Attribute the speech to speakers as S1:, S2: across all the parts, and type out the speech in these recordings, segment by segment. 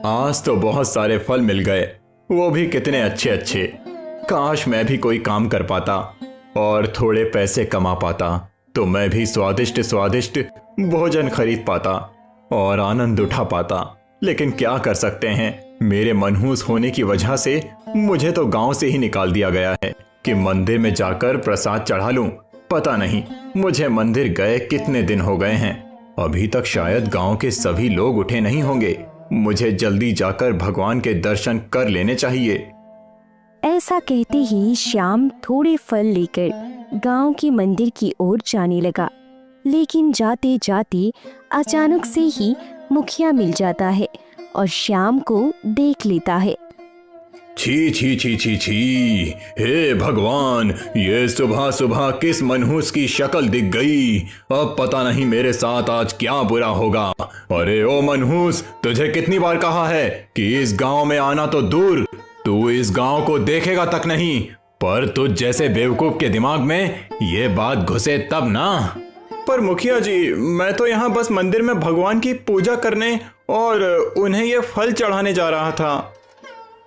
S1: आज तो बहुत सारे फल मिल गए, वो भी कितने अच्छे अच्छे। काश मैं भी कोई काम कर पाता और थोड़े पैसे कमा पाता, तो मैं भी स्वादिष्ट स्वादिष्ट भोजन खरीद पाता और आनंद उठा पाता। लेकिन क्या कर सकते हैं, मेरे मनहूस होने की वजह से मुझे तो गांव से ही निकाल दिया गया है कि मंदिर में जाकर प्रसाद चढ़ा लूं। पता नहीं मुझे मंदिर गए कितने दिन हो गए हैं, अभी तक शायद गांव के सभी लोग उठे नहीं होंगे। मुझे जल्दी जाकर भगवान के दर्शन कर लेने चाहिए।
S2: ऐसा कहते ही श्याम थोड़े फल लेकर गांव के मंदिर की ओर जाने लगा। लेकिन जाते जाते अचानक से ही मुखिया मिल जाता है और श्याम को देख लेता है।
S1: छी छी छी छी छी, हे भगवान, ये सुबह सुबह किस मनहूस की शक्ल दिख गई। अब पता नहीं मेरे साथ आज क्या बुरा होगा। अरे ओ मनहूस, तुझे कितनी बार कहा है कि इस गांव में आना तो दूर, तू इस गांव को देखेगा तक नहीं। पर तुझ जैसे बेवकूफ के दिमाग में ये बात घुसे तब ना। पर मुखिया जी, मैं तो यहाँ बस मंदिर में भगवान की पूजा करने और उन्हें ये फल चढ़ाने जा रहा था।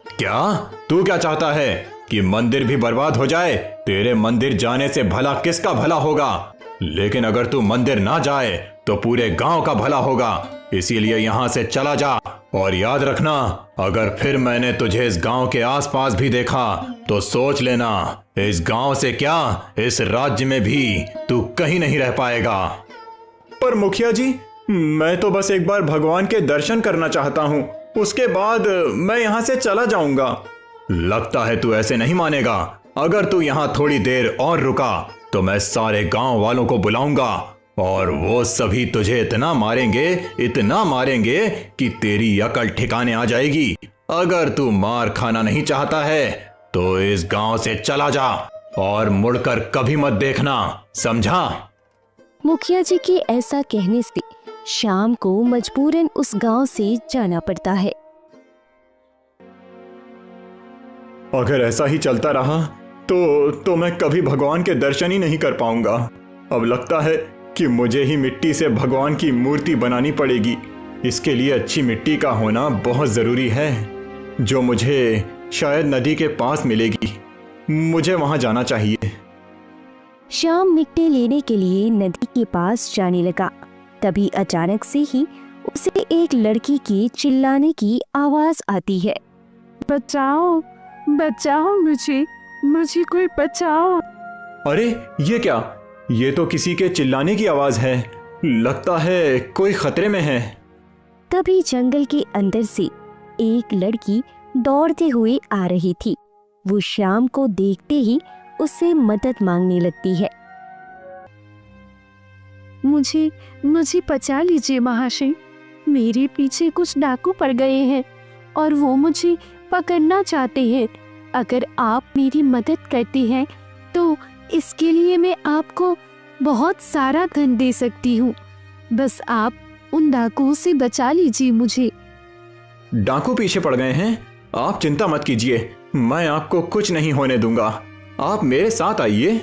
S1: क्या तू क्या चाहता है कि मंदिर भी बर्बाद हो जाए? तेरे मंदिर जाने से भला किसका भला होगा? लेकिन अगर तू मंदिर ना जाए तो पूरे गांव का भला होगा। इसीलिए यहाँ से चला जा और याद रखना, अगर फिर मैंने तुझे इस गांव के आसपास भी देखा तो सोच लेना, इस गांव से क्या इस राज्य में भी तू कहीं नहीं रह पाएगा। पर मुखिया जी, मैं तो बस एक बार भगवान के दर्शन करना चाहता हूँ, उसके बाद मैं यहाँ से चला जाऊंगा। लगता है तू ऐसे नहीं मानेगा। अगर तू यहाँ थोड़ी देर और रुका तो मैं सारे गांव वालों को बुलाऊंगा और वो सभी तुझे इतना मारेंगे कि तेरी अकल ठिकाने आ जाएगी। अगर तू मार खाना नहीं चाहता है तो इस गांव से चला जा और मुड़कर कभी मत देखना, समझा?
S2: मुखिया जी के ऐसा कहने से श्याम को मजबूरन उस गांव से जाना पड़ता है।
S1: अगर ऐसा ही चलता रहा तो मैं कभी भगवान के दर्शन ही नहीं कर पाऊंगा। अब लगता है कि मुझे ही मिट्टी से भगवान की मूर्ति बनानी पड़ेगी। इसके लिए अच्छी मिट्टी का होना बहुत जरूरी है, जो मुझे शायद नदी के पास मिलेगी। मुझे वहां जाना चाहिए।
S2: श्याम मिट्टी लेने के लिए नदी के पास जाने लगा। तभी अचानक से ही उसे एक लड़की के चिल्लाने की आवाज आती है।
S3: बचाओ, बचाओ मुझे कोई बचाओ।
S1: अरे ये क्या? ये तो किसी के चिल्लाने की आवाज है। लगता है कोई खतरे में है।
S2: तभी जंगल के अंदर से एक लड़की दौड़ते हुए आ रही थी। वो श्याम को देखते ही उससे मदद मांगने लगती है।
S3: मुझे बचा लीजिए महाशय, मेरे पीछे कुछ डाकू पड़ गए हैं और वो मुझे पकड़ना चाहते हैं। अगर आप मेरी मदद करते हैं तो इसके लिए मैं आपको बहुत सारा धन दे सकती हूँ। बस आप उन डाकुओं से बचा लीजिए मुझे।
S1: डाकू पीछे पड़ गए हैं? आप चिंता मत कीजिए, मैं आपको कुछ नहीं होने दूंगा। आप मेरे साथ आइए।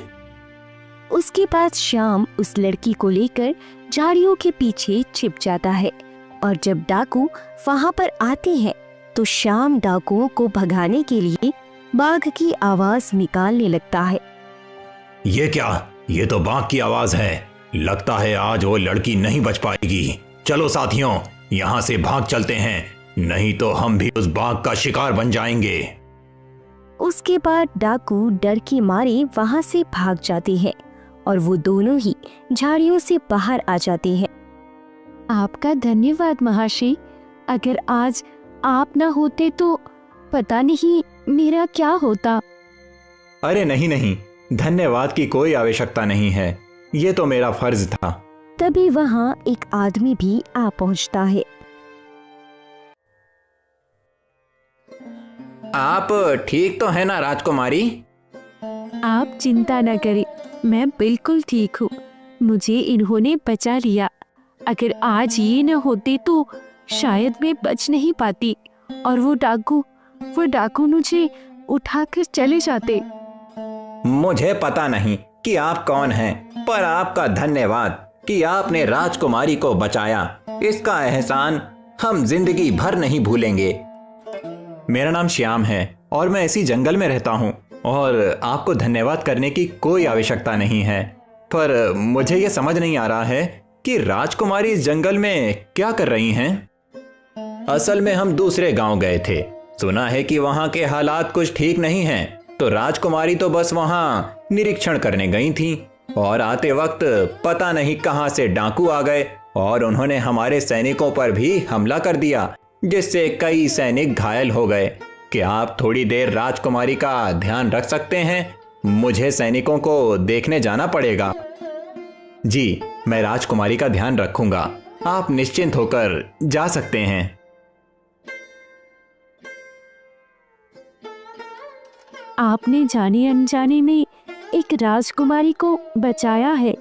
S2: उसके बाद श्याम उस लड़की को लेकर झाड़ियों के पीछे छिप जाता है और जब डाकू वहां पर आते हैं तो श्याम डाकुओं को भगाने के लिए बाघ की आवाज निकालने लगता है।
S1: ये क्या? ये तो बाघ की आवाज है। लगता है आज वो लड़की नहीं बच पाएगी। चलो साथियों, यहाँ से भाग चलते हैं, नहीं तो हम भी उस बाघ का शिकार बन जाएंगे।
S2: उसके बाद डाकू डर के मारे वहां से भाग जाते हैं और वो दोनों ही झाड़ियों से बाहर आ जाते हैं।
S3: आपका धन्यवाद महाशय, अगर आज आप न होते तो पता नहीं मेरा क्या होता।
S1: अरे नहीं, धन्यवाद की कोई आवश्यकता नहीं है, ये तो मेरा फर्ज था।
S2: तभी वहां एक आदमी भी आ पहुंचता है।
S4: आप ठीक तो है ना राजकुमारी?
S3: आप चिंता न करें, मैं बिल्कुल ठीक हूँ। मुझे इन्होंने बचा लिया। अगर आज ये न होते तो शायद मैं बच नहीं पाती और वो डाकू मुझे उठाकर चले जाते।
S4: मुझे पता नहीं कि आप कौन हैं, पर आपका धन्यवाद कि आपने राजकुमारी को बचाया। इसका एहसान हम जिंदगी भर नहीं भूलेंगे। मेरा नाम श्याम है और मैं इसी जंगल में रहता हूँ और आपको धन्यवाद करने की कोई आवश्यकता नहीं है, पर मुझे यह समझ नहीं आ रहा है कि राजकुमारी इस जंगल में क्या कर रही हैं। असल में हम दूसरे गांव गए थे, सुना है कि वहां के हालात कुछ ठीक नहीं हैं, तो राजकुमारी तो बस वहां निरीक्षण करने गई थी और आते वक्त पता नहीं कहां से डाकू आ गए और उन्होंने हमारे सैनिकों पर भी हमला कर दिया, जिससे कई सैनिक घायल हो गए। क्या आप थोड़ी देर राजकुमारी का ध्यान रख सकते हैं? मुझे सैनिकों को देखने जाना पड़ेगा। जी, मैं राजकुमारी का ध्यान रखूंगा, आप निश्चिंत होकर जा सकते हैं।
S3: आपने जाने अनजाने में एक राजकुमारी को बचाया है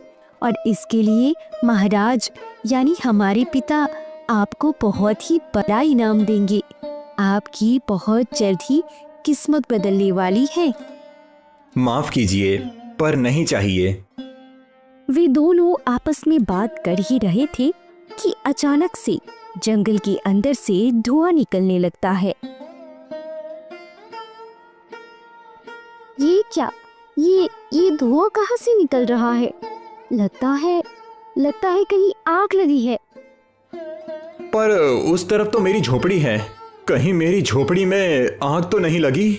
S3: और इसके लिए महाराज यानी हमारे पिता आपको बहुत ही बड़ा इनाम देंगे। आपकी बहुत जल्द ही किस्मत बदलने वाली है।
S4: माफ कीजिए, पर नहीं चाहिए।
S2: वे दोनों आपस में बात कर ही रहे थे कि अचानक से जंगल के अंदर से धुआं निकलने लगता है।
S3: ये क्या? ये धुआं कहाँ से निकल रहा है? लगता है कहीं आग लगी है।
S1: पर उस तरफ तो मेरी झोपड़ी है, कहीं मेरी झोपड़ी में आग तो नहीं लगी?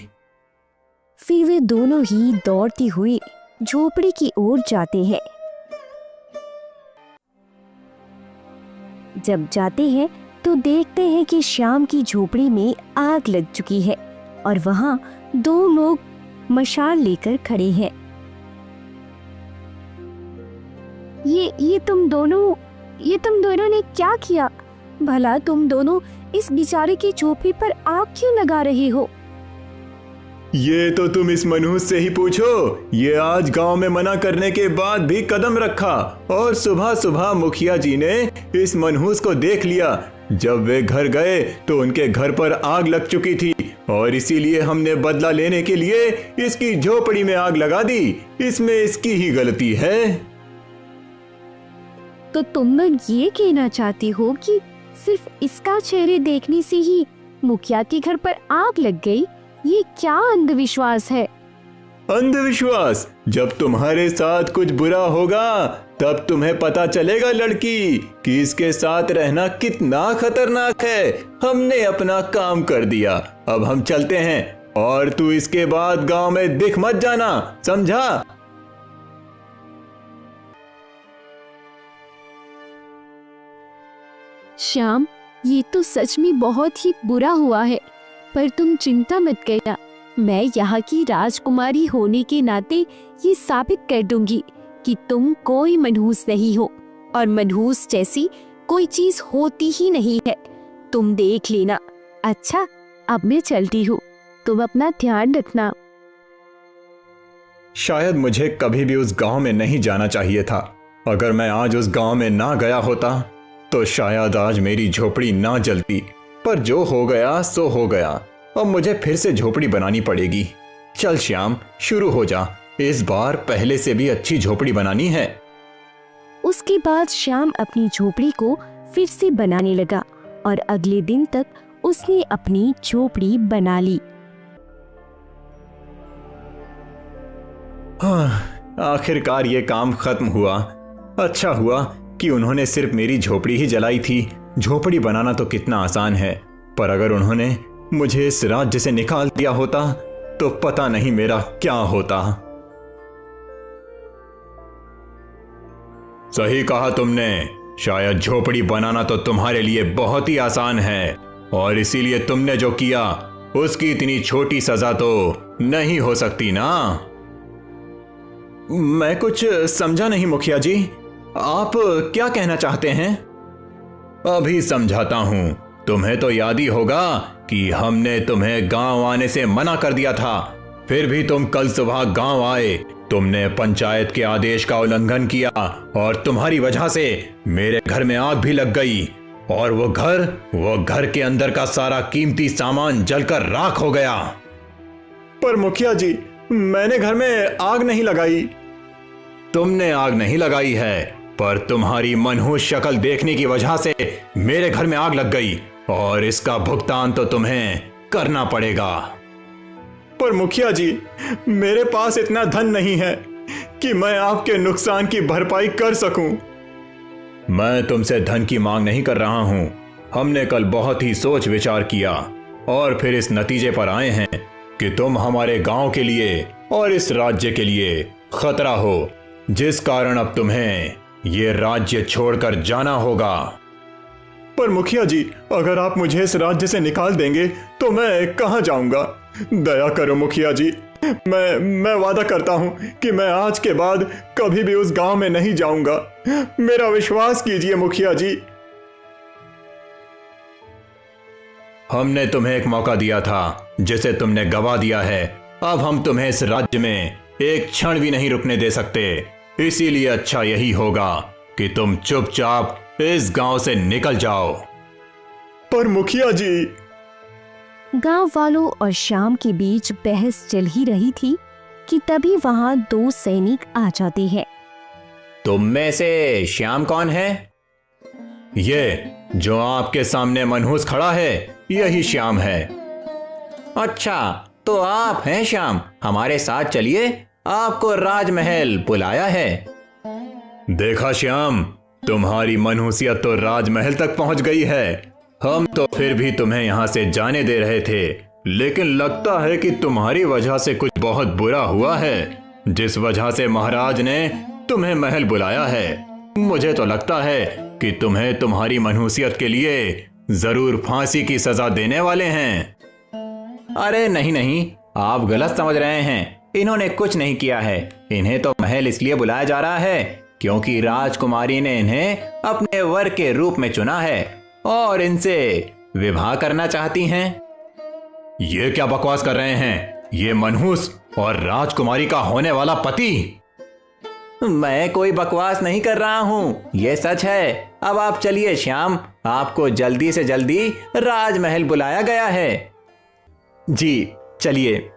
S2: फिर वे दोनों ही दौड़ते हुए झोपड़ी की ओर जाते हैं। जब जाते हैं तो देखते हैं कि श्याम की झोपड़ी में आग लग चुकी है और वहां दो लोग मशाल लेकर खड़े हैं।
S3: ये तुम दोनों ने क्या किया? भला तुम दोनों इस बेचारे की झोपड़ी पर आग क्यों लगा रहे हो?
S1: ये तो तुम इस मनहूस से ही पूछो। ये आज गांव में मना करने के बाद भी कदम रखा और सुबह सुबह मुखिया जी ने इस मनहूस को देख लिया। जब वे घर गए तो उनके घर पर आग लग चुकी थी और इसीलिए हमने बदला लेने के लिए इसकी झोपड़ी में आग लगा दी। इसमें इसकी ही गलती है।
S3: तो तुम लोग ये कहना चाहती हो कि सिर्फ इसका चेहरे देखने से ही मुखिया के घर पर आग लग गई? ये क्या अंधविश्वास है?
S1: अंधविश्वास? जब तुम्हारे साथ कुछ बुरा होगा तब तुम्हें पता चलेगा लड़की कि इसके साथ रहना कितना खतरनाक है। हमने अपना काम कर दिया, अब हम चलते हैं और तू इसके बाद गांव में दिख मत जाना, समझा?
S3: श्याम, ये तो सच में बहुत ही बुरा हुआ है, पर तुम चिंता मत करना। मैं यहाँ की राजकुमारी होने के नाते ये साबित कर दूंगी कि तुम कोई मनहूस नहीं हो और मनहूस जैसी कोई चीज होती ही नहीं है। तुम देख लेना। अच्छा, अब मैं चलती हूँ, तुम अपना ध्यान रखना।
S1: शायद मुझे कभी भी उस गांव में नहीं जाना चाहिए था। अगर मैं आज उस गांव में ना गया होता तो शायद आज मेरी झोपड़ी ना जलती। पर जो हो गया सो हो गया। अब मुझे फिर से झोपड़ी बनानी पड़ेगी। चल श्याम, शुरू हो जा। इस बार पहले से भी अच्छी झोपड़ी बनानी है।
S2: उसके बाद श्याम अपनी झोपड़ी को फिर से बनाने लगा और अगले दिन तक उसने अपनी झोपड़ी बना ली।
S1: आखिरकार ये काम खत्म हुआ। अच्छा हुआ कि उन्होंने सिर्फ मेरी झोपड़ी ही जलाई थी। झोपड़ी बनाना तो कितना आसान है, पर अगर उन्होंने मुझे इस राज्य से निकाल दिया होता तो पता नहीं मेरा क्या होता। सही कहा तुमने। शायद झोपड़ी बनाना तो तुम्हारे लिए बहुत ही आसान है और इसीलिए तुमने जो किया उसकी इतनी छोटी सजा तो नहीं हो सकती ना। मैं कुछ समझा नहीं मुखिया जी, आप क्या कहना चाहते हैं? अभी समझाता हूं। तुम्हें तो याद ही होगा कि हमने तुम्हें गांव आने से मना कर दिया था, फिर भी तुम कल सुबह गांव आए। तुमने पंचायत के आदेश का उल्लंघन किया और तुम्हारी वजह से मेरे घर में आग भी लग गई और वो घर के अंदर का सारा कीमती सामान जलकर राख हो गया। पर मुखिया जी, मैंने घर में आग नहीं लगाई। तुमने आग नहीं लगाई है, पर तुम्हारी मनहूस शक्ल देखने की वजह से मेरे घर में आग लग गई और इसका भुगतान तो तुम्हें करना पड़ेगा।
S4: पर मुखिया जी, मेरे पास इतना धन नहीं है कि मैं आपके नुकसान की भरपाई कर सकूं।
S1: मैं तुमसे धन की मांग नहीं कर रहा हूं। हमने कल बहुत ही सोच विचार किया और फिर इस नतीजे पर आए हैं कि तुम हमारे गांव के लिए और इस राज्य के लिए खतरा हो, जिस कारण अब तुम्हें ये राज्य छोड़कर जाना होगा।
S4: पर मुखिया जी, अगर आप मुझे इस राज्य से निकाल देंगे तो मैं कहां जाऊंगा? दया करो मुखिया जी, मैं वादा करता हूं कि मैं आज के बाद कभी भी उस गांव में नहीं जाऊंगा। मेरा विश्वास कीजिए मुखिया जी।
S1: हमने तुम्हें एक मौका दिया था जिसे तुमने गवा दिया है। अब हम तुम्हें इस राज्य में एक क्षण भी नहीं रुकने दे सकते। इसीलिए अच्छा यही होगा कि तुम चुपचाप इस गांव से निकल जाओ।
S4: पर मुखिया जी।
S2: गांव वालों और श्याम के बीच बहस चल ही रही थी कि तभी वहां 2 सैनिक आ जाते हैं।
S1: तुम में से श्याम कौन है? ये जो आपके सामने मनहूस खड़ा है, यही श्याम है।
S4: अच्छा, तो आप हैं श्याम, हमारे साथ चलिए, आपको राजमहल बुलाया है।
S1: देखा श्याम, तुम्हारी मनहूसियत तो राजमहल तक पहुंच गई है। हम तो फिर भी तुम्हें यहां से जाने दे रहे थे, लेकिन लगता है कि तुम्हारी वजह से कुछ बहुत बुरा हुआ है, जिस वजह से महाराज ने तुम्हें महल बुलाया है। मुझे तो लगता है कि तुम्हें तुम्हारी मनहूसियत के लिए जरूर फांसी की सजा देने वाले हैं।
S4: अरे नहीं नहीं, आप गलत समझ रहे हैं। इन्होंने कुछ नहीं किया है। इन्हें तो महल इसलिए बुलाया जा रहा है क्योंकि राजकुमारी ने इन्हें अपने वर के रूप में चुना है और इनसे विवाह करना चाहती हैं।
S1: ये क्या बकवास कर रहे हैं? ये मनहूस और राजकुमारी का होने वाला पति।
S4: मैं कोई बकवास नहीं कर रहा हूं, ये सच है। अब आप चलिए श्याम, आपको जल्दी से जल्दी राजमहल बुलाया गया है। जी चलिए।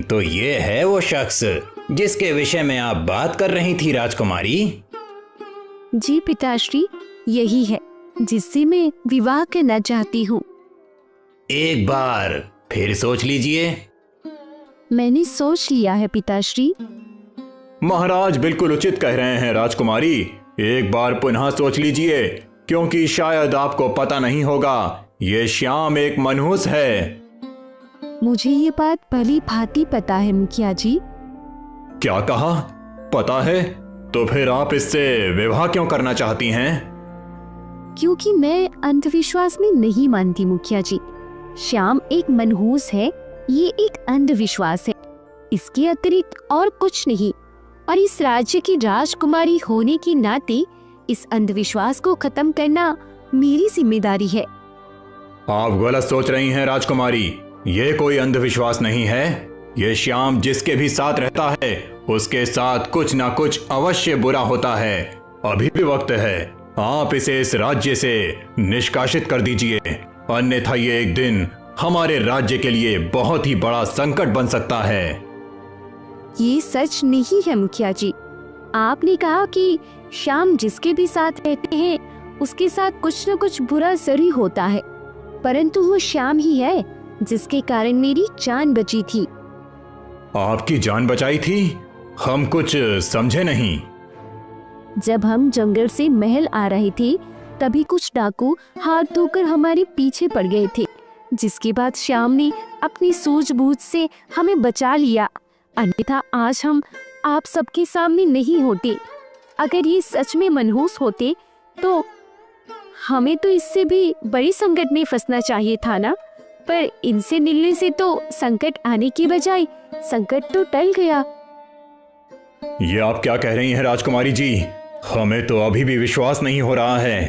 S1: तो ये है वो शख्स जिसके विषय में आप बात कर रही थी राजकुमारी।
S3: जी पिताश्री, यही है जिससे मैं विवाह करना चाहती हूँ।
S1: एक बार फिर सोच लीजिए।
S3: मैंने सोच लिया है पिताश्री।
S1: महाराज बिल्कुल उचित कह रहे हैं राजकुमारी। एक बार पुनः सोच लीजिए, क्योंकि शायद आपको पता नहीं होगा, ये श्याम एक मनहूस है।
S3: मुझे ये बात भली भांति पता है मुखिया जी।
S1: क्या कहा? पता है? तो फिर आप इससे विवाह क्यों करना चाहती हैं?
S3: क्योंकि मैं अंधविश्वास में नहीं मानती मुखिया जी। श्याम एक मनहूस है, ये एक अंधविश्वास है, इसके अतिरिक्त और कुछ नहीं। और इस राज्य की राजकुमारी होने के नाते इस अंधविश्वास को खत्म करना मेरी जिम्मेदारी है।
S1: आप गलत सोच रही हैं राजकुमारी। ये कोई अंधविश्वास नहीं है। ये श्याम जिसके भी साथ रहता है, उसके साथ कुछ ना कुछ अवश्य बुरा होता है। अभी भी वक्त है, आप इसे इस राज्य से निष्कासित कर दीजिए, अन्यथा ये एक दिन हमारे राज्य के लिए बहुत ही बड़ा संकट बन सकता है।
S3: ये सच नहीं है मुखिया जी। आपने कहा कि श्याम जिसके भी साथ रहते हैं उसके साथ कुछ न कुछ बुरा जरूर होता है, परंतु वो श्याम ही है जिसके कारण मेरी जान बची थी।
S1: आपकी जान बचाई थी? हम कुछ समझे नहीं।
S3: जब हम जंगल से महल आ रहे थे तभी कुछ डाकू हाथ धोकर हमारे पीछे पड़ गए थे, जिसके बाद श्याम ने अपनी सूझबूझ से हमें बचा लिया, अन्यथा आज हम आप सबके सामने नहीं होते। अगर ये सच में मनहूस होते तो हमें तो इससे भी बड़ी संकट में फंसना चाहिए था ना, पर इनसे मिलने से तो संकट आने की बजाय संकट तो टल गया।
S1: ये आप क्या कह रही हैं राजकुमारी जी? हमें तो अभी भी विश्वास नहीं हो रहा है।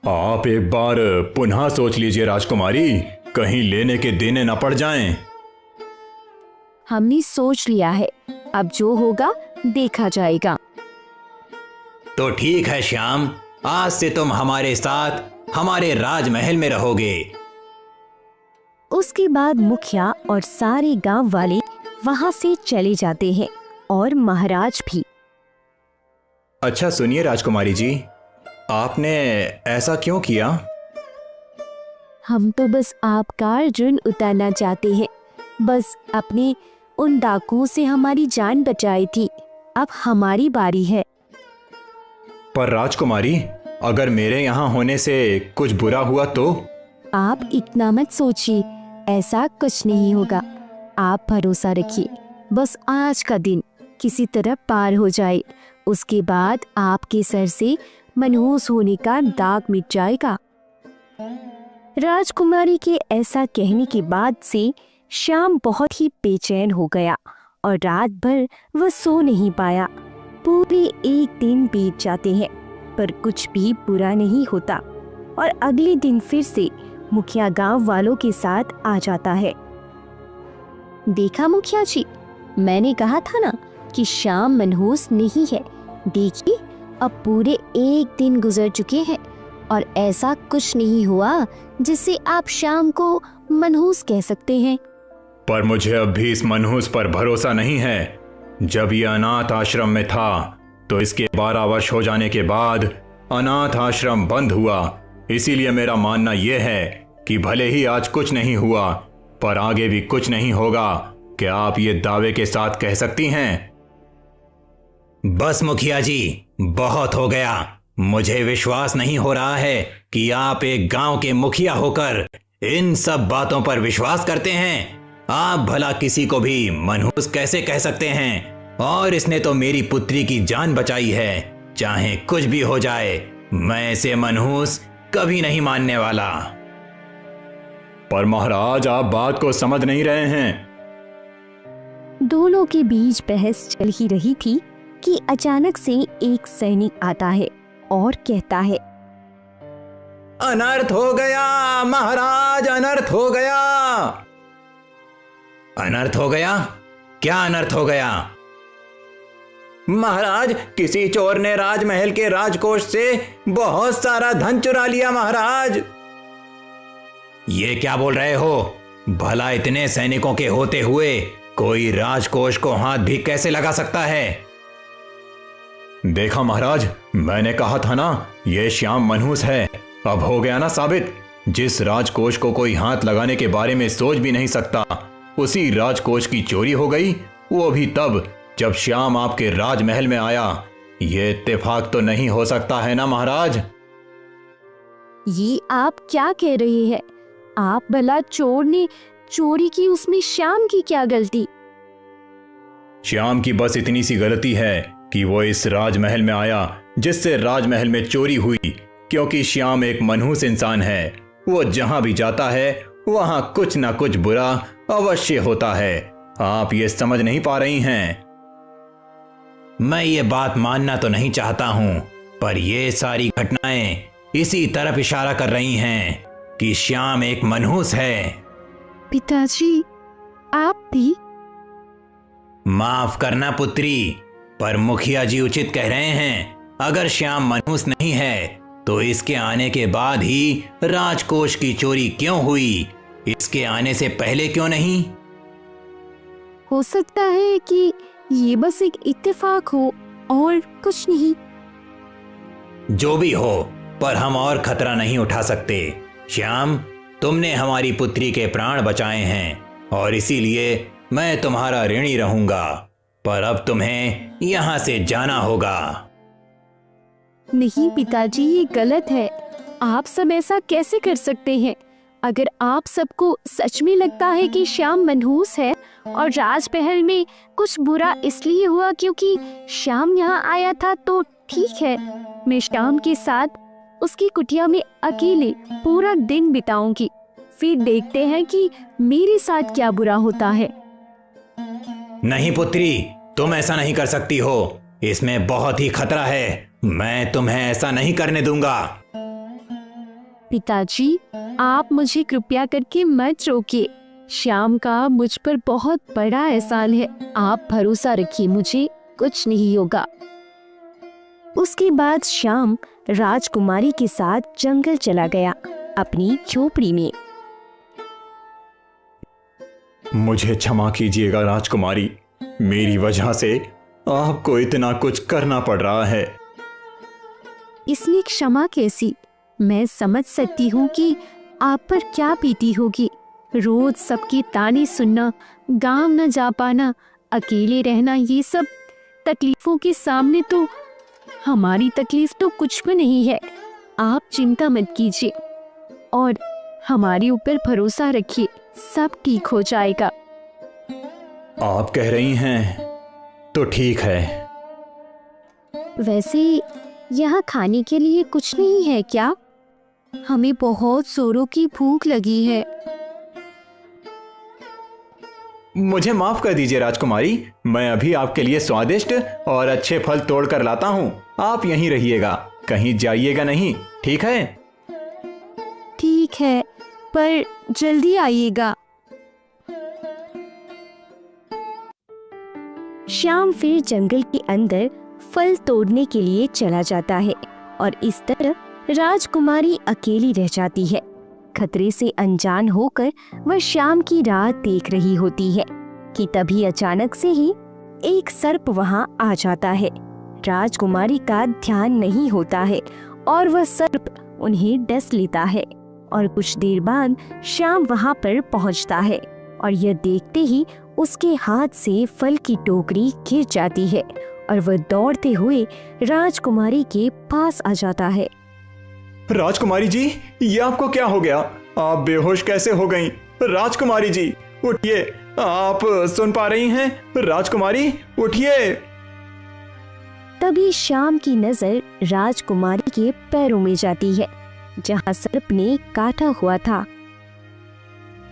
S1: आप एक बार पुनः सोच लीजिए राजकुमारी, कहीं लेने के देने न पड़ जाएं।
S3: हमने सोच लिया है, अब जो होगा देखा जाएगा।
S4: तो ठीक है श्याम, आज से तुम हमारे साथ हमारे राजमहल में रहोगे।
S2: उसके बाद मुखिया और सारे गांव वाले वहां से चले जाते हैं और महाराज भी।
S4: अच्छा सुनिए राजकुमारी जी, आपने ऐसा क्यों किया?
S3: हम तो बस आपका ऋण उतारना चाहते हैं। बस अपने उन डाकुओं से हमारी जान बचाई थी, अब हमारी बारी है।
S4: पर राजकुमारी, अगर मेरे यहाँ होने से कुछ बुरा हुआ तो?
S3: आप इतना मत सोचिए, ऐसा कुछ नहीं होगा। आप भरोसा रखिए, बस आज का दिन किसी तरह पार हो जाए, उसके बाद आपके सर से मनहूस होने का दाग मिट जाएगा।
S2: राजकुमारी के ऐसा कहने के बाद से श्याम बहुत ही बेचैन हो गया और रात भर वह सो नहीं पाया। पूरे एक दिन बीत जाते हैं पर कुछ भी बुरा नहीं होता और अगले दिन फिर से मुखिया गांव वालों के साथ आ जाता है। देखा मुखिया जी, मैंने कहा था ना कि श्याम मनहूस नहीं है। देखिए, अब पूरे एक दिन गुजर चुके हैं और ऐसा कुछ नहीं हुआ जिससे आप श्याम को मनहूस कह सकते हैं।
S1: पर मुझे अब भी इस मनहूस पर भरोसा नहीं है। जब यह अनाथ आश्रम में था तो इसके 12 वर्ष हो जाने के बाद अनाथ आश्रम बंद हुआ। इसीलिए मेरा मानना यह है कि भले ही आज कुछ नहीं हुआ पर आगे भी कुछ नहीं होगा। क्या आप ये दावे के साथ कह सकती हैं?
S4: बस मुखिया जी, बहुत हो गया। मुझे विश्वास नहीं हो रहा है कि आप एक गांव के मुखिया होकर इन सब बातों पर विश्वास करते हैं। आप भला किसी को भी मनहूस कैसे कह सकते हैं? और इसने तो मेरी पुत्री की जान बचाई है। चाहे कुछ भी हो जाए, मैं इसे मनहूस कभी नहीं मानने वाला।
S1: पर महाराज, आप बात को समझ नहीं रहे हैं।
S2: दोनों के बीच बहस चल ही रही थी कि अचानक से एक सैनिक आता है और कहता है,
S4: अनर्थ हो गया महाराज, अनर्थ हो गया। अनर्थ हो गया? क्या अनर्थ हो गया? महाराज, किसी चोर ने राजमहल के राजकोष से बहुत सारा धन चुरा लिया महाराज। ये क्या बोल रहे हो? भला इतने सैनिकों के होते हुए कोई राजकोष को हाथ भी कैसे लगा सकता है?
S1: देखा महाराज, मैंने कहा था ना, ये श्याम मनहूस है। अब हो गया ना साबित। जिस राजकोष को कोई हाथ लगाने के बारे में सोच भी नहीं सकता, उसी राजकोष की चोरी हो गई, वो भी तब जब श्याम आपके राजमहल में आया। ये इत्तेफाक तो नहीं हो सकता है ना महाराज?
S3: ये आप क्या कह रहे हैं? आप भला चोर ने चोरी की, उसमें श्याम की क्या गलती?
S1: श्याम की बस इतनी सी गलती है कि वो इस राजमहल में आया जिससे राजमहल में चोरी हुई। क्योंकि श्याम एक मनहूस इंसान है, वो जहां भी जाता है वहां कुछ ना कुछ बुरा अवश्य होता है। आप ये समझ नहीं पा रही हैं।
S4: मैं ये बात मानना तो नहीं चाहता हूं, पर ये सारी घटनाएं इसी तरफ इशारा कर रही हैं कि श्याम एक मनहूस है।
S3: पिताजी, आप भी?
S4: माफ करना पुत्री, पर मुखिया जी उचित कह रहे हैं। अगर श्याम मनहूस नहीं है तो इसके आने के बाद ही राजकोष की चोरी क्यों हुई? इसके आने से पहले क्यों नहीं?
S3: हो सकता है कि ये बस एक इत्तेफाक हो और कुछ नहीं।
S4: जो भी हो, पर हम और खतरा नहीं उठा सकते। श्याम, तुमने हमारी पुत्री के प्राण बचाए हैं और इसीलिए मैं तुम्हारा ऋणी रहूंगा। पर अब तुम्हें यहां से जाना होगा।
S3: नहीं पिताजी, ये गलत है। आप सब ऐसा कैसे कर सकते हैं? अगर आप सबको सच में लगता है कि श्याम मनहूस है और राजमहल में कुछ बुरा इसलिए हुआ क्योंकि श्याम यहाँ आया था, तो ठीक है, मैं श्याम के साथ उसकी कुटिया में अकेले पूरा दिन बिताऊंगी। फिर देखते हैं कि मेरे साथ क्या बुरा होता है।
S4: नहीं पुत्री, तुम ऐसा नहीं कर सकती हो। इसमें बहुत ही खतरा है। मैं तुम्हें ऐसा नहीं करने दूंगा।
S3: पिताजी, आप मुझे कृपया करके मत रोकिए। श्याम का मुझ पर बहुत बड़ा एहसान है। आप भरोसा रखिए, मुझे कुछ नहीं होगा।
S2: उसके बाद श्याम राजकुमारी के साथ जंगल चला गया अपनी झोपड़ी में।
S1: मुझे क्षमा कीजिएगा राजकुमारी, मेरी वजह से आपको इतना कुछ करना पड़ रहा है।
S3: इसमें क्षमा कैसी? मैं समझ सकती हूँ कि आप पर क्या बीती होगी। रोज सबके ताने सुनना, गांव न जा पाना, अकेले रहना, ये सब तकलीफों के सामने तो हमारी तकलीफ तो कुछ भी नहीं है। आप चिंता मत कीजिए और हमारे ऊपर भरोसा रखिए, सब ठीक हो जाएगा।
S1: आप कह रही हैं तो ठीक है।
S3: वैसे यहाँ खाने के लिए कुछ नहीं है क्या? हमें बहुत जोरों की भूख लगी है।
S4: मुझे माफ कर दीजिए राजकुमारी, मैं अभी आपके लिए स्वादिष्ट और अच्छे फल तोड़ कर लाता हूँ। आप यहीं रहिएगा, कहीं जाइएगा नहीं, ठीक है?
S3: ठीक है, पर जल्दी आइएगा।
S2: श्याम फिर जंगल के अंदर फल तोड़ने के लिए चला जाता है और इस तरह राजकुमारी अकेली रह जाती है। खतरे से अनजान होकर वह श्याम की राह देख रही होती है कि तभी अचानक से ही एक सर्प वहां आ जाता है। राजकुमारी का ध्यान नहीं होता है और वह सर्प उन्हें डस लेता है और कुछ देर बाद श्याम वहां पर पहुंचता है और यह देखते ही उसके हाथ से फल की टोकरी गिर जाती है और वह दौड़ते हुए राजकुमारी के पास आ जाता है।
S1: राजकुमारी जी, ये आपको क्या हो गया? आप बेहोश कैसे हो गईं? राजकुमारी जी उठिए, आप सुन पा रही हैं? राजकुमारी उठिए।
S2: तभी श्याम की नजर राजकुमारी के पैरों में जाती है जहां सर्प ने काटा हुआ था।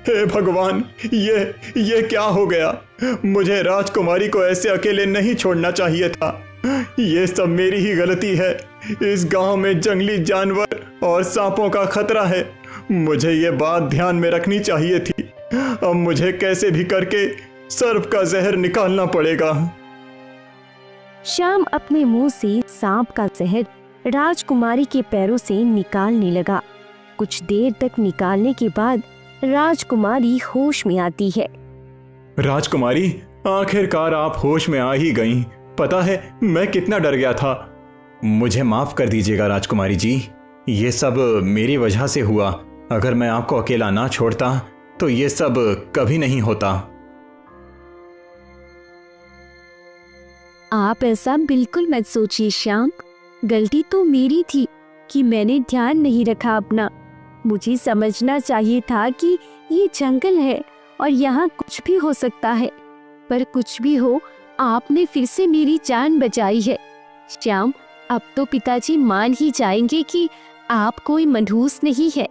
S1: हे भगवान, ये क्या हो गया? मुझे राजकुमारी को ऐसे अकेले नहीं छोड़ना चाहिए था। ये सब मेरी ही गलती है। इस गांव में जंगली जानवर और सांपों का खतरा है। मुझे ये बात ध्यान में रखनी चाहिए थी। अब मुझे कैसे भी करके सर्प का जहर निकालना पड़ेगा।
S2: श्याम अपने मुंह से सांप का जहर राजकुमारी के पैरों से निकालने लगा। कुछ देर तक निकालने के बाद राजकुमारी होश में आती है।
S1: राजकुमारी, आखिरकार आप होश में आ ही गईं। पता है मैं कितना डर गया था।
S4: मुझे माफ कर दीजिएगा राजकुमारी जी, ये सब मेरी वजह से हुआ। अगर मैं आपको अकेला ना छोड़ता तो ये सब कभी नहीं होता।
S3: आप ऐसा बिल्कुल मत सोचिए श्याम, गलती तो मेरी थी कि मैंने ध्यान नहीं रखा अपना। मुझे समझना चाहिए था कि ये जंगल है और यहाँ कुछ भी हो सकता है, पर कुछ भी हो आपने फिर से मेरी जान बचाई है। श्याम, अब तो पिताजी मान ही जाएंगे कि आप कोई मनहूस नहीं है।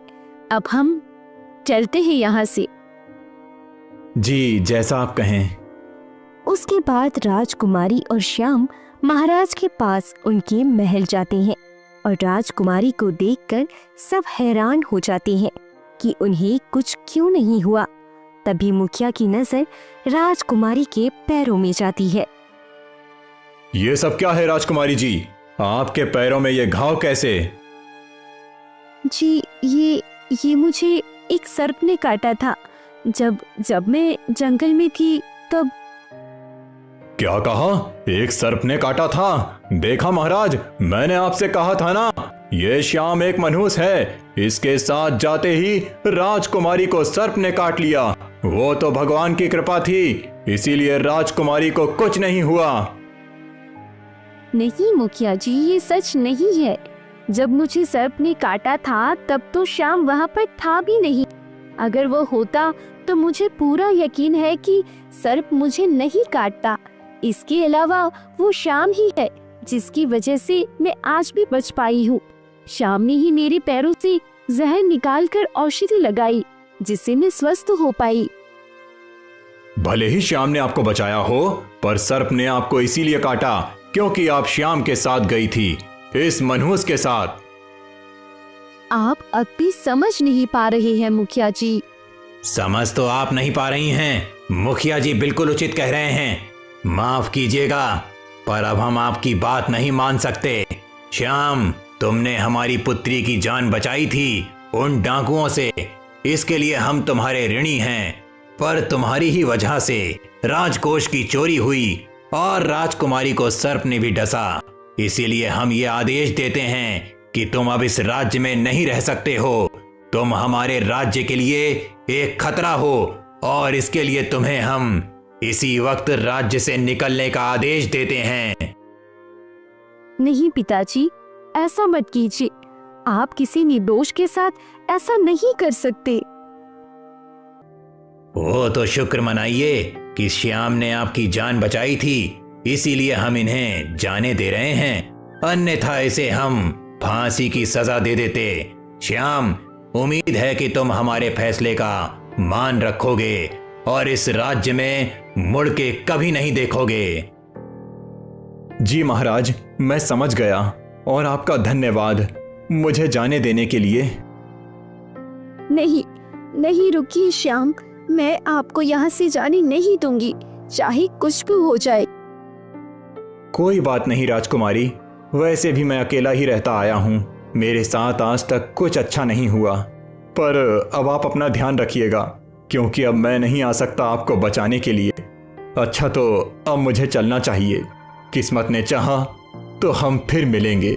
S3: अब हम चलते हैं यहाँ से।
S4: जी, जैसा आप कहें।
S2: उसके बाद राजकुमारी और श्याम महाराज के पास उनके महल जाते हैं और राजकुमारी को देखकर सब हैरान हो जाते हैं कि उन्हें कुछ क्यों नहीं हुआ। तभी मुखिया की नजर राजकुमारी के पैरों में जाती है।
S1: ये सब क्या है राजकुमारी जी? आपके पैरों में ये घाव कैसे?
S3: जी, ये मुझे एक सर्प ने काटा था। जब मैं जंगल में थी तब।
S1: क्या कहा? एक सर्प ने काटा था? देखा महाराज, मैंने आपसे कहा था ना, ये श्याम एक मनहूस है। इसके साथ जाते ही राजकुमारी को सर्प ने काट लिया। वो तो भगवान की कृपा थी, इसीलिए राजकुमारी को कुछ नहीं हुआ।
S3: नहीं मुखिया जी, ये सच नहीं है। जब मुझे सर्प ने काटा था तब तो श्याम वहाँ पर था भी नहीं। अगर वो होता तो मुझे पूरा यकीन है कि सर्प मुझे नहीं काटता। इसके अलावा वो श्याम ही है जिसकी वजह से मैं आज भी बच पाई हूँ। श्याम ने ही मेरे पैरों से जहर निकालकर औषधि लगाई जिससे मैं स्वस्थ हो पाई।
S1: भले ही श्याम ने आपको बचाया हो, पर सर्प ने आपको इसीलिए काटा क्योंकि आप श्याम के साथ गई थी, इस मनहूस के साथ।
S3: आप अब भी समझ नहीं पा रहे हैं मुखिया जी।
S4: समझ तो आप नहीं पा रही हैं। मुखिया जी बिल्कुल उचित कह रहे हैं। माफ कीजिएगा, पर अब हम आपकी बात नहीं मान सकते। श्याम, तुमने हमारी पुत्री की जान बचाई थी उन डाकुओं से, इसके लिए हम तुम्हारे ऋणी हैं। पर तुम्हारी ही वजह से राजकोष की चोरी हुई और राजकुमारी को सर्प ने भी डसा। इसीलिए हम ये आदेश देते हैं कि तुम अब इस राज्य में नहीं रह सकते हो। तुम हमारे राज्य के लिए एक खतरा हो और इसके लिए तुम्हें हम इसी वक्त राज्य से निकलने का आदेश देते हैं।
S3: नहीं पिताजी, ऐसा मत कीजिए। आप किसी निर्दोष के साथ ऐसा नहीं कर सकते।
S4: वो तो शुक्र मनाइए कि श्याम ने आपकी जान बचाई थी, इसीलिए हम इन्हें जाने दे रहे हैं, अन्यथा इसे हम फांसी की सजा दे देते। श्याम, उम्मीद है कि तुम हमारे फैसले का मान रखोगे और इस राज्य में मुड़ के कभी नहीं देखोगे।
S1: जी महाराज, मैं समझ गया और आपका धन्यवाद मुझे जाने देने के लिए।
S3: नहीं नहीं, रुकिए श्याम, मैं आपको यहाँ से जाने नहीं दूंगी, चाहे कुछ भी हो जाए।
S1: कोई बात नहीं राजकुमारी, वैसे भी मैं अकेला ही रहता आया हूँ। मेरे साथ आज तक कुछ अच्छा नहीं हुआ, पर अब आप अपना ध्यान रखिएगा, क्योंकि अब मैं नहीं आ सकता आपको बचाने के लिए। अच्छा, तो अब मुझे चलना चाहिए। किस्मत ने चाहा तो हम फिर मिलेंगे।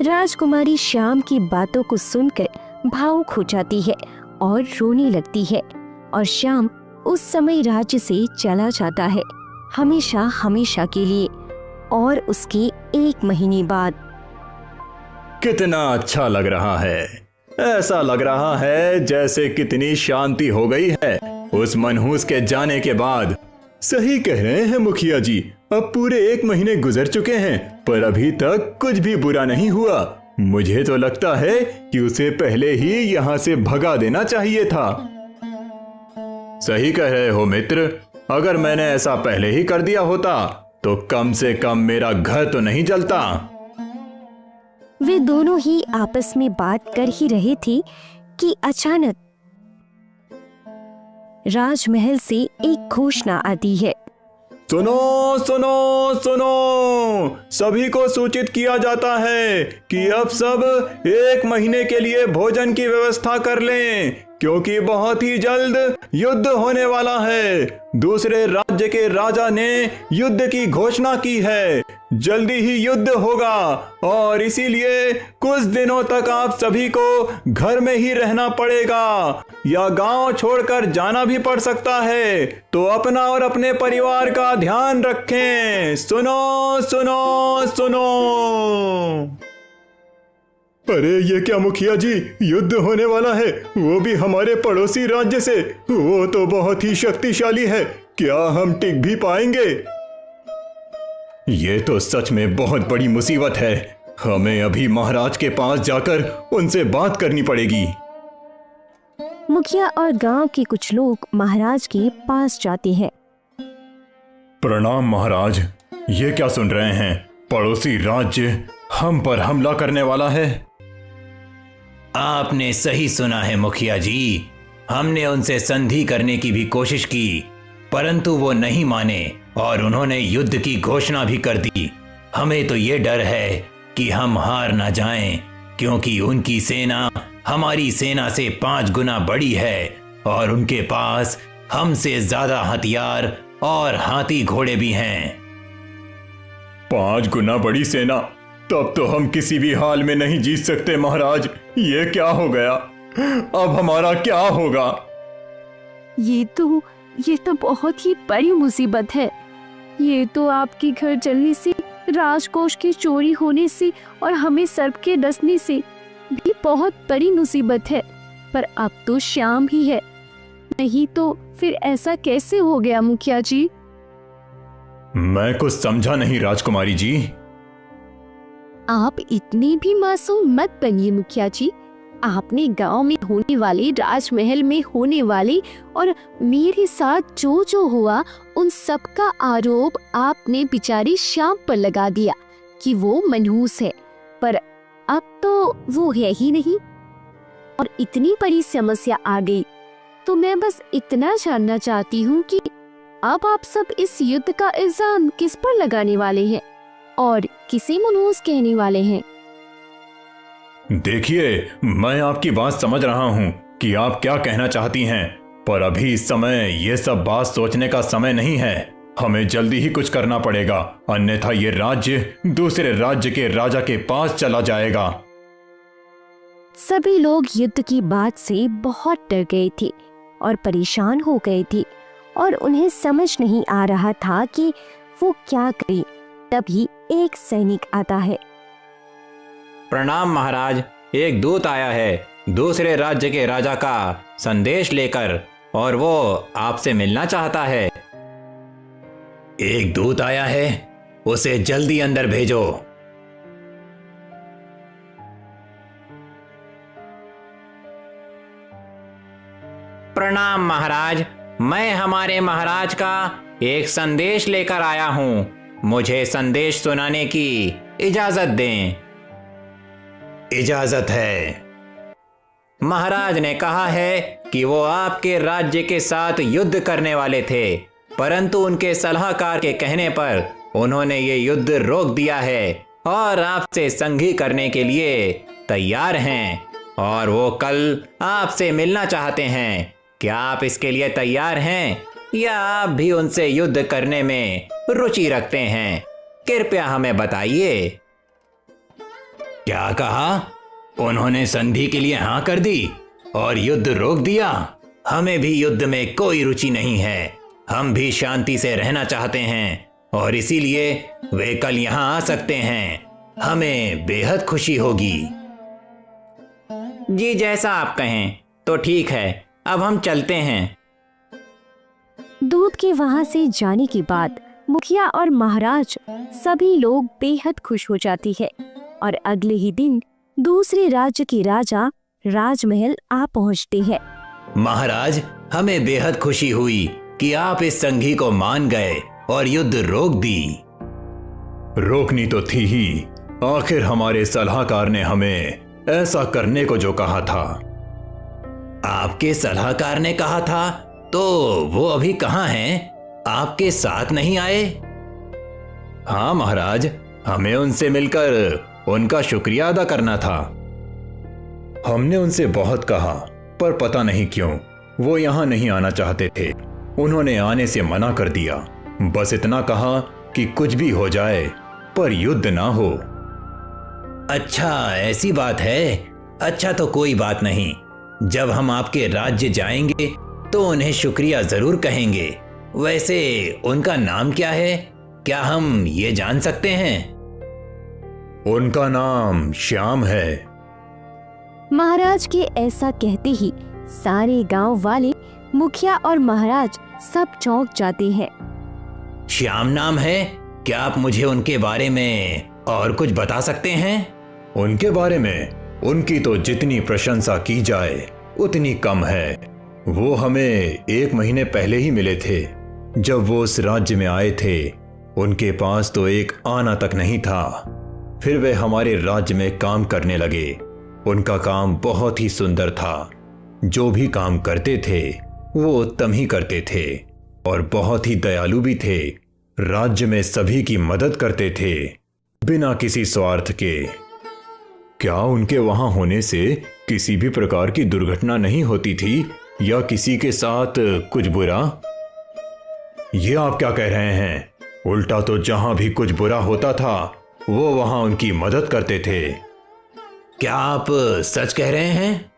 S2: राजकुमारी श्याम की बातों को सुनकर भावुक हो जाती है और रोने लगती है, और श्याम उस समय राज्य से चला जाता है, हमेशा हमेशा के लिए। और उसके 1 महीने बाद
S1: कितना अच्छा लग रहा है। ऐसा लग रहा है जैसे कितनी शांति हो गई है उस मनहूस के जाने के बाद। सही कह रहे हैं मुखिया जी, अब पूरे 1 महीने गुजर चुके हैं, पर अभी तक कुछ भी बुरा नहीं हुआ। मुझे तो लगता है कि उसे पहले ही यहाँ से भगा देना चाहिए था। सही कह रहे हो मित्र, अगर मैंने ऐसा पहले ही कर दिया होता तो कम से कम मेरा घर तो नहीं जलता।
S2: वे दोनों ही आपस में बात कर ही रहे थे कि अचानक राजमहल से एक घोषणा आती है।
S1: सुनो सुनो सुनो, सभी को सूचित किया जाता है कि अब सब 1 महीने के लिए भोजन की व्यवस्था कर लें, क्योंकि बहुत ही जल्द युद्ध होने वाला है। दूसरे राज्य के राजा ने युद्ध की घोषणा की है, जल्दी ही युद्ध होगा और इसीलिए कुछ दिनों तक आप सभी को घर में ही रहना पड़ेगा या गांव छोड़कर जाना भी पड़ सकता है, तो अपना और अपने परिवार का ध्यान रखें। सुनो सुनो सुनो। अरे ये क्या मुखिया जी, युद्ध होने वाला है, वो भी हमारे पड़ोसी राज्य से। वो तो बहुत ही शक्तिशाली है, क्या हम टिक भी पाएंगे? ये तो सच में बहुत बड़ी मुसीबत है। हमें अभी महाराज के पास जाकर उनसे बात करनी पड़ेगी।
S2: मुखिया और गांव के कुछ लोग महाराज के पास जाते हैं।
S1: प्रणाम महाराज, ये क्या सुन रहे हैं? पड़ोसी राज्य हम पर हमला करने वाला है।
S4: आपने सही सुना है मुखिया जी, हमने उनसे संधि करने की भी कोशिश की, परंतु वो नहीं माने और उन्होंने युद्ध की घोषणा भी कर दी। हमें तो ये डर है कि हम हार ना जाएं, क्योंकि उनकी सेना हमारी सेना से 5 गुना बड़ी है और उनके पास हमसे ज्यादा हथियार और हाथी घोड़े भी हैं।
S1: 5 गुना बड़ी सेना? तब तो हम किसी भी हाल में नहीं जीत सकते महाराज। ये क्या हो गया? अब हमारा क्या होगा?
S3: ये तो बहुत ही बड़ी मुसीबत है। ये तो आपके घर जलने से, राजकोष की चोरी होने से और हमें सर्प के डसने से भी बहुत बड़ी मुसीबत है। पर अब तो श्याम ही है, नहीं तो फिर ऐसा कैसे हो गया मुखिया जी?
S1: मैं कुछ समझा नहीं राजकुमारी जी।
S3: आप इतने भी मासूम मत बनिए मुखिया जी। आपने गांव में होने वाले, राजमहल में होने वाले और मेरे साथ जो जो हुआ, उन सब का आरोप आपने बेचारी श्याम पर लगा दिया कि वो मनहूस है। पर अब तो वो है ही नहीं और इतनी बड़ी समस्या आ गई। तो मैं बस इतना जानना चाहती हूँ कि अब आप सब इस युद्ध का इल्जाम किस पर लगाने वाले हैं और किसे मनहूस कहने वाले हैं?
S1: देखिए, मैं आपकी बात समझ रहा हूँ कि आप क्या कहना चाहती हैं, पर अभी इस समय ये सब बात सोचने का समय नहीं है। हमें जल्दी ही कुछ करना पड़ेगा, अन्यथा ये राज्य दूसरे राज्य के राजा के पास चला जाएगा।
S2: सभी लोग युद्ध की बात से बहुत डर गए थे और परेशान हो गए थे और उन्हें समझ नहीं आ रहा था कि वो क्या करे। तभी एक सैनिक आता है।
S4: प्रणाम महाराज, एक दूत आया है दूसरे राज्य के राजा का संदेश लेकर, और वो आपसे मिलना चाहता है।
S1: एक दूत आया है, उसे जल्दी अंदर भेजो।
S4: प्रणाम महाराज, मैं हमारे महाराज का एक संदेश लेकर आया हूँ। मुझे संदेश सुनाने की इजाजत दें।
S1: इजाजत है।
S4: महाराज ने कहा है कि वो आपके राज्य के साथ युद्ध करने वाले थे, परंतु उनके सलाहकार के कहने पर उन्होंने ये युद्ध रोक दिया है और आपसे संधि करने के लिए तैयार हैं, और वो कल आपसे मिलना चाहते हैं। क्या आप इसके लिए तैयार हैं, या आप भी उनसे युद्ध करने में रुचि रखते हैं? कृपया हमें बताइए।
S1: क्या कहा? उन्होंने संधि के लिए हाँ कर दी और युद्ध रोक दिया? हमें भी युद्ध में कोई रुचि नहीं है। हम भी शांति से रहना चाहते हैं और इसीलिए वे कल यहाँ आ सकते हैं। हमें बेहद खुशी होगी।
S4: जी, जैसा आप कहें तो ठीक है, अब हम चलते हैं।
S2: दूत के वहां से जाने के बाद मुखिया और महाराज सभी लोग बेहद खुश हो जाती है और अगले ही दिन दूसरे राज्य के राजा राजमहल आ पहुंचते हैं।
S1: महाराज, हमें बेहद खुशी हुई कि आप इस संधि को मान गए और युद्ध रोक दी। रोकनी तो थी ही, आखिर हमारे सलाहकार ने हमें ऐसा करने को जो कहा था। आपके सलाहकार ने कहा था? तो वो अभी कहाँ हैं? आपके साथ नहीं आए? हाँ महाराज, हमें उनसे मिलकर उनका शुक्रिया अदा करना था। हमने उनसे बहुत कहा, पर पता नहीं क्यों वो यहाँ नहीं आना चाहते थे। उन्होंने आने से मना कर दिया। बस इतना कहा कि कुछ भी हो जाए पर युद्ध ना हो। अच्छा, ऐसी बात है। अच्छा, तो कोई बात नहीं। जब हम आपके राज्य जाएंगे तो उन्हें शुक्रिया जरूर कहेंगे। वैसे उनका नाम क्या है? क्या हम ये जान सकते हैं? उनका नाम श्याम है।
S2: महाराज के ऐसा कहते ही सारे गांव वाले, मुखिया और महाराज सब चौंक जाते हैं।
S1: श्याम नाम है? क्या आप मुझे उनके बारे में और कुछ बता सकते हैं? उनके बारे में उनकी तो जितनी प्रशंसा की जाए उतनी कम है। वो हमें 1 महीने पहले ही मिले थे। जब वो उस राज्य में आए थे उनके पास तो एक आना तक नहीं था। फिर वे हमारे राज्य में काम करने लगे। उनका काम बहुत ही सुंदर था। जो भी काम करते थे वो उत्तम ही करते थे और बहुत ही दयालु भी थे। राज्य में सभी की मदद करते थे बिना किसी स्वार्थ के। क्या उनके वहां होने से किसी भी प्रकार की दुर्घटना नहीं होती थी या किसी के साथ कुछ बुरा? ये आप क्या कह रहे हैं? उल्टा तो जहां भी कुछ बुरा होता था वो वहां उनकी मदद करते थे। क्या आप सच कह रहे हैं?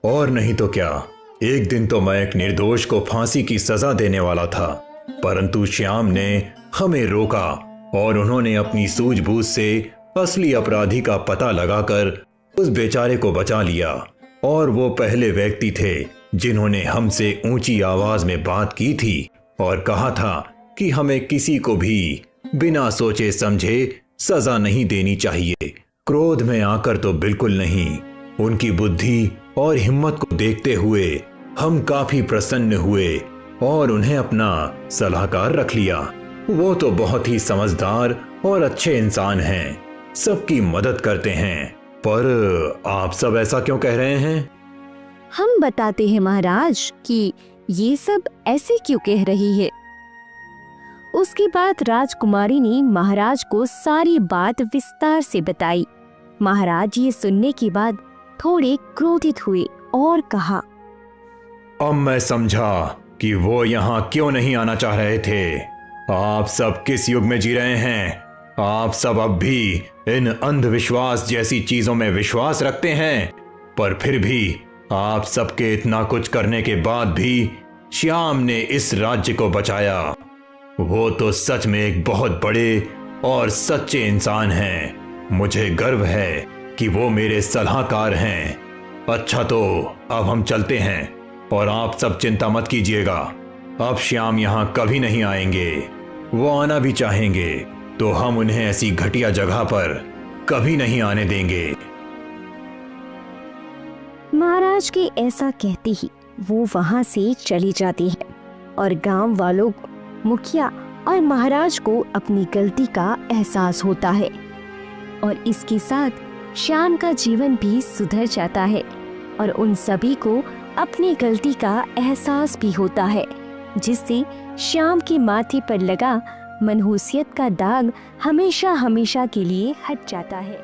S1: और नहीं तो क्या। एक दिन तो मैं एक निर्दोष को फांसी की सजा देने वाला था, परंतु श्याम ने हमें रोका और उन्होंने अपनी सूझबूझ से असली अपराधी का पता लगाकर उस बेचारे को बचा लिया। और वो पहले व्यक्ति थे जिन्होंने हमसे ऊंची आवाज में बात की थी और कहा था कि हमें किसी को भी बिना सोचे समझे सजा नहीं देनी चाहिए। क्रोध में आकर तो बिल्कुल नहीं। उनकी बुद्धि और हिम्मत को देखते हुए हम काफी प्रसन्न हुए और उन्हें अपना सलाहकार रख लिया। वो तो बहुत ही समझदार और अच्छे इंसान हैं, सबकी मदद करते हैं। पर आप सब ऐसा क्यों कह रहे हैं?
S2: हम बताते हैं महाराज कि ये सब ऐसे क्यों कह रही है। उसके बाद राजकुमारी ने महाराज को सारी बात विस्तार से बताई। महाराज ये सुनने के बाद थोड़े क्रोधित हुए और कहा,
S1: अब मैं समझा कि वो यहाँ क्यों नहीं आना चाह रहे थे। आप सब किस युग में जी रहे हैं? आप सब अब भी इन अंधविश्वास जैसी चीजों में विश्वास रखते हैं, पर फिर भी आप सबके इतना कुछ करने के बाद भी श्याम ने इस राज्य को बचाया। वो तो सच में एक बहुत बड़े और सच्चे इंसान हैं। मुझे गर्व है कि वो मेरे सलाहकार हैं। अच्छा, तो अब हम चलते हैं और आप सब चिंता मत कीजिएगा। अब श्याम यहाँ कभी नहीं आएंगे। वो आना भी चाहेंगे तो हम उन्हें ऐसी घटिया जगह पर कभी नहीं आने देंगे।
S2: महाराज के ऐसा कहते ही वो वहां से चली जाती है और गांव वालों, मुखिया और महाराज को अपनी गलती का एहसास होता है और इसके साथ श्याम का जीवन भी सुधर जाता है और उन सभी को अपनी गलती का एहसास भी होता है, जिससे श्याम के माथे पर लगा मनहूसियत का दाग हमेशा हमेशा के लिए हट जाता है।